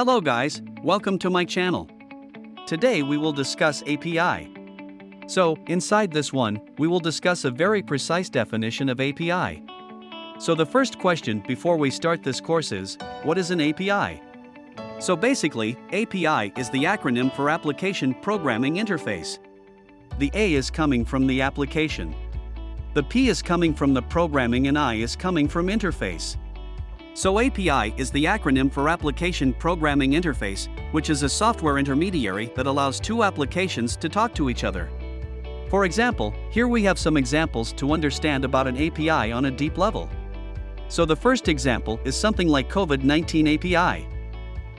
Hello guys, welcome to my channel. Today we will discuss API. So, inside this one, we will discuss a very precise definition of API. So the first question before we start this course is, what is an API? So basically, API is the acronym for Application Programming Interface. The A is coming from the application. The P is coming from the programming and I is coming from interface. So API is the acronym for Application Programming Interface, which is a software intermediary that allows two applications to talk to each other. For example, here we have some examples to understand about an API on a deep level. So the first example is something like COVID-19 API.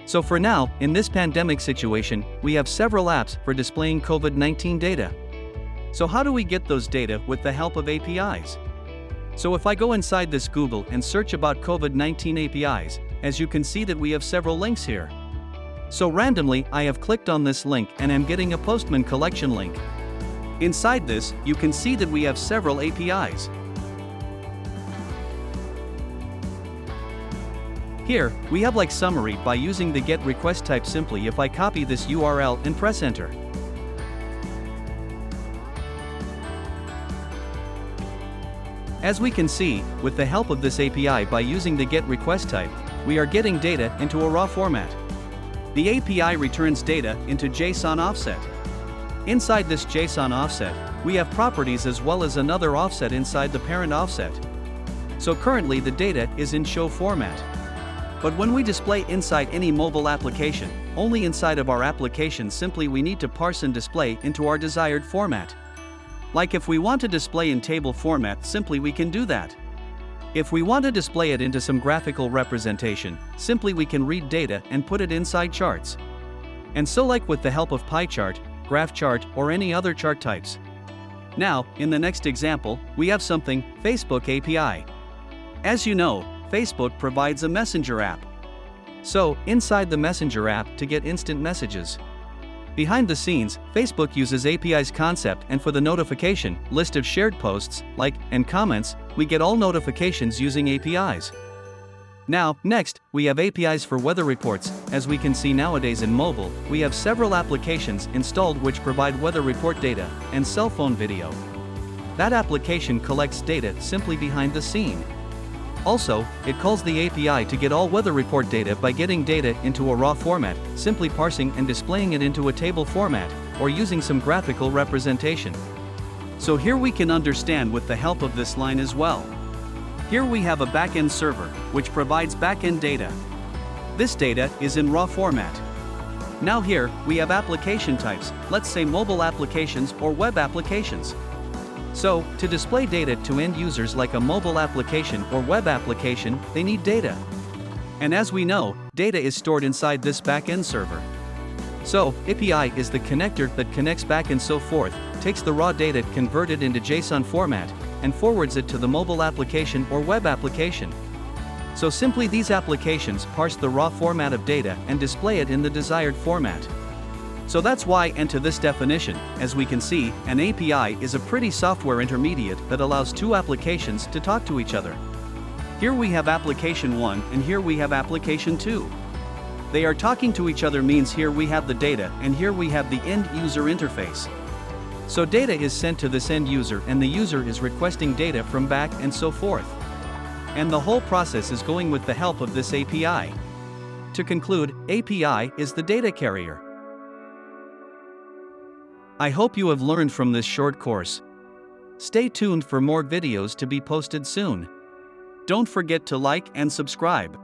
So for now, in this pandemic situation, we have several apps for displaying COVID-19 data. So how do we get those data with the help of APIs? So if I go inside this Google and search about COVID-19 APIs, as you can see that we have several links here. So randomly, I have clicked on this link and am getting a Postman collection link. Inside this, you can see that we have several APIs. Here, we have like summary by using the GET request type. Simply if I copy this URL and press enter. As we can see, with the help of this API by using the GET request type, we are getting data into a raw format. The API returns data into JSON offset. Inside this JSON offset, we have properties as well as another offset inside the parent offset. So currently the data is in show format. But when we display inside any mobile application, only inside of our application simply we need to parse and display into our desired format. Like if we want to display in table format, simply we can do that. If we want to display it into some graphical representation, simply we can read data and put it inside charts. And so like with the help of pie chart, graph chart, or any other chart types. Now, in the next example, we have something, Facebook API. As you know, Facebook provides a messenger app. So, inside the messenger app to get instant messages. Behind the scenes, Facebook uses API's concept, and for the notification list of shared posts, like, and comments, we get all notifications using APIs. Now, next, we have APIs for weather reports. As we can see nowadays in mobile, we have several applications installed which provide weather report data and cell phone video. That application collects data simply behind the scene. Also, it calls the API to get all weather report data by getting data into a raw format, simply parsing and displaying it into a table format, or using some graphical representation. So here we can understand with the help of this line as well. Here we have a backend server, which provides backend data. This data is in raw format. Now here, we have application types, let's say mobile applications or web applications. So, to display data to end users like a mobile application or web application, they need data. And as we know, data is stored inside this backend server. So, API is the connector that connects back and so forth, takes the raw data converted into JSON format, and forwards it to the mobile application or web application. So simply these applications parse the raw format of data and display it in the desired format. So that's why, and to this definition, as we can see, an API is a pretty software intermediate that allows two applications to talk to each other. Here we have application 1 and here we have application 2. They are talking to each other means here we have the data and here we have the end user interface. So data is sent to this end user and the user is requesting data from back and so forth. And the whole process is going with the help of this API. To conclude, API is the data carrier. I hope you have learned from this short course. Stay tuned for more videos to be posted soon. Don't forget to like and subscribe.